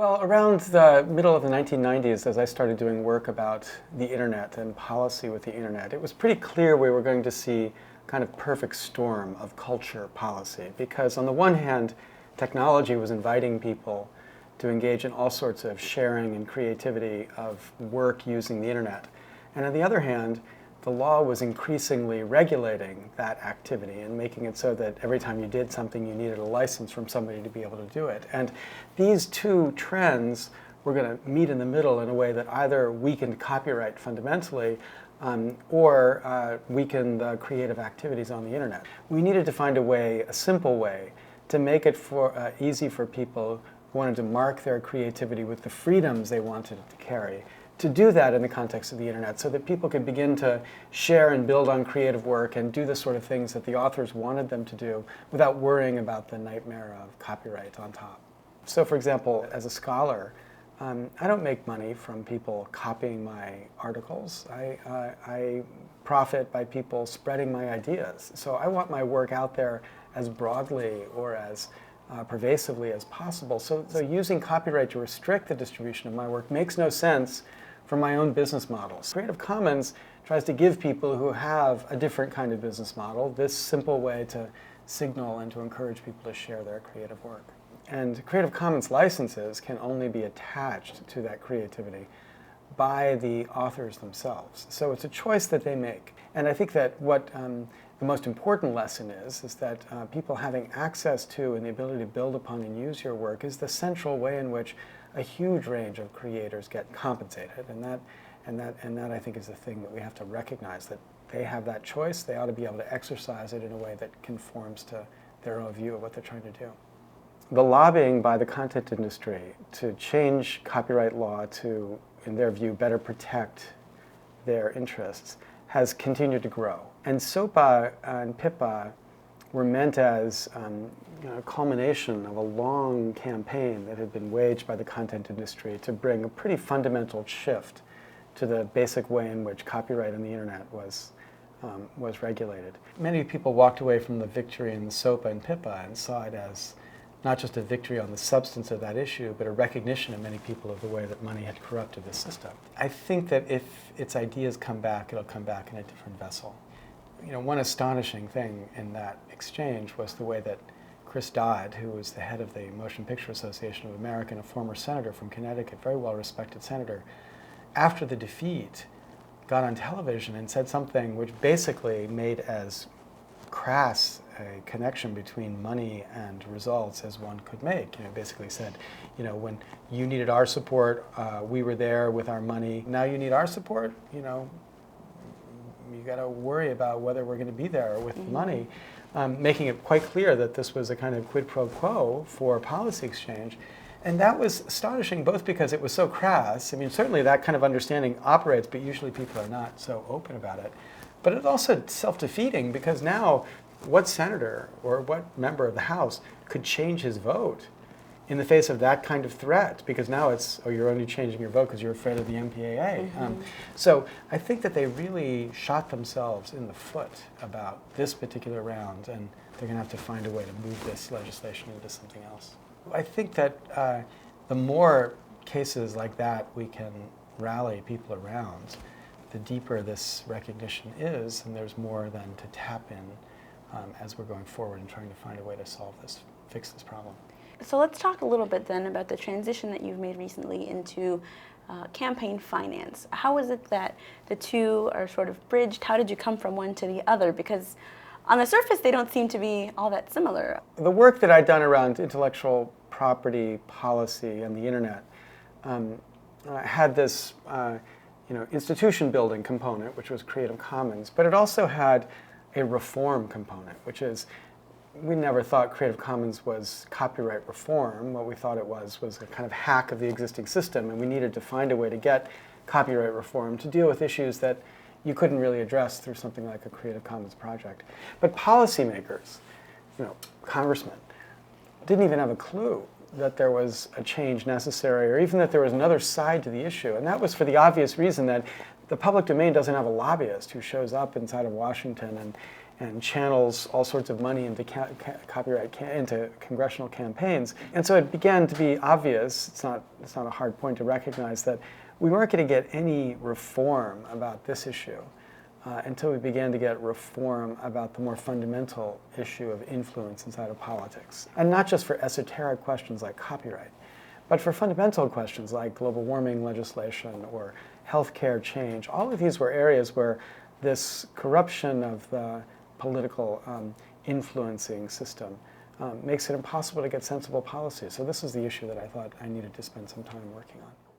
Well, around the middle of the 1990s, as I started doing work about the internet and policy with the internet, it was pretty clear we were going to see kind of perfect storm of culture policy. Because on the one hand, technology was inviting people to engage in all sorts of sharing and creativity of work using the internet. And on the other hand, the law was increasingly regulating that activity and making it so that every time you did something, you needed a license from somebody to be able to do it. And these two trends were going to meet in the middle in a way that either weakened copyright fundamentally or weakened the creative activities on the internet. We needed to find a way, a simple way, to make it easy for people who wanted to mark their creativity with the freedoms they wanted it to carry, to do that in the context of the internet so that people could begin to share and build on creative work and do the sort of things that the authors wanted them to do without worrying about the nightmare of copyright on top. So for example, as a scholar, I don't make money from people copying my articles. I profit by people spreading my ideas. So I want my work out there as broadly or as pervasively as possible. So using copyright to restrict the distribution of my work makes no sense for my own business models. Creative Commons tries to give people who have a different kind of business model this simple way to signal and to encourage people to share their creative work. And Creative Commons licenses can only be attached to that creativity by the authors themselves. So it's a choice that they make. And I think that what the most important lesson is that people having access to and the ability to build upon and use your work is the central way in which a huge range of creators get compensated. And that I think is the thing that we have to recognize, that they have that choice. They ought to be able to exercise it in a way that conforms to their own view of what they're trying to do. The lobbying by the content industry to change copyright law to, in their view, better protect their interests has continued to grow. And SOPA and PIPA were meant as a culmination of a long campaign that had been waged by the content industry to bring a pretty fundamental shift to the basic way in which copyright on the internet was regulated. Many people walked away from the victory in the SOPA and PIPA and saw it as not just a victory on the substance of that issue, but a recognition of many people of the way that money had corrupted the system. I think that if its ideas come back, it'll come back in a different vessel. You know, one astonishing thing in that exchange was the way that Chris Dodd, who was the head of the Motion Picture Association of America and a former senator from Connecticut, very well-respected senator, after the defeat, got on television and said something which basically made as crass a connection between money and results as one could make. You know, basically said, you know, when you needed our support, we were there with our money. Now you need our support, you know, you got to worry about whether we're going to be there with the money, making it quite clear that this was a kind of quid pro quo for policy exchange. And that was astonishing, both because it was so crass. I mean, certainly that kind of understanding operates, but usually people are not so open about it. But it's also self-defeating, because now what senator or what member of the House could change his vote in the face of that kind of threat? Because now it's, oh, you're only changing your vote because you're afraid of the MPAA. So I think that they really shot themselves in the foot about this particular round, and they're going to have to find a way to move this legislation into something else. I think that the more cases like that we can rally people around, the deeper this recognition is, and there's more then to tap in as we're going forward and trying to find a way to solve this, fix this problem. So let's talk a little bit then about the transition that you've made recently into campaign finance. How is it that the two are sort of bridged? How did you come from one to the other? Because on the surface, they don't seem to be all that similar. The work that I'd done around intellectual property policy and the internet had this institution building component, which was Creative Commons, but it also had a reform component, which is, we never thought Creative Commons was copyright reform. What we thought it was a kind of hack of the existing system, and we needed to find a way to get copyright reform to deal with issues that you couldn't really address through something like a Creative Commons project. But policymakers, congressmen, didn't even have a clue that there was a change necessary, or even that there was another side to the issue. And that was for the obvious reason that the public domain doesn't have a lobbyist who shows up inside of Washington and channels all sorts of money into into congressional campaigns. And so it began to be obvious, it's not a hard point to recognize, that we weren't going to get any reform about this issue until we began to get reform about the more fundamental issue of influence inside of politics. And not just for esoteric questions like copyright, but for fundamental questions like global warming legislation or healthcare change. All of these were areas where this corruption of the political influencing system makes it impossible to get sensible policy. So this is the issue that I thought I needed to spend some time working on.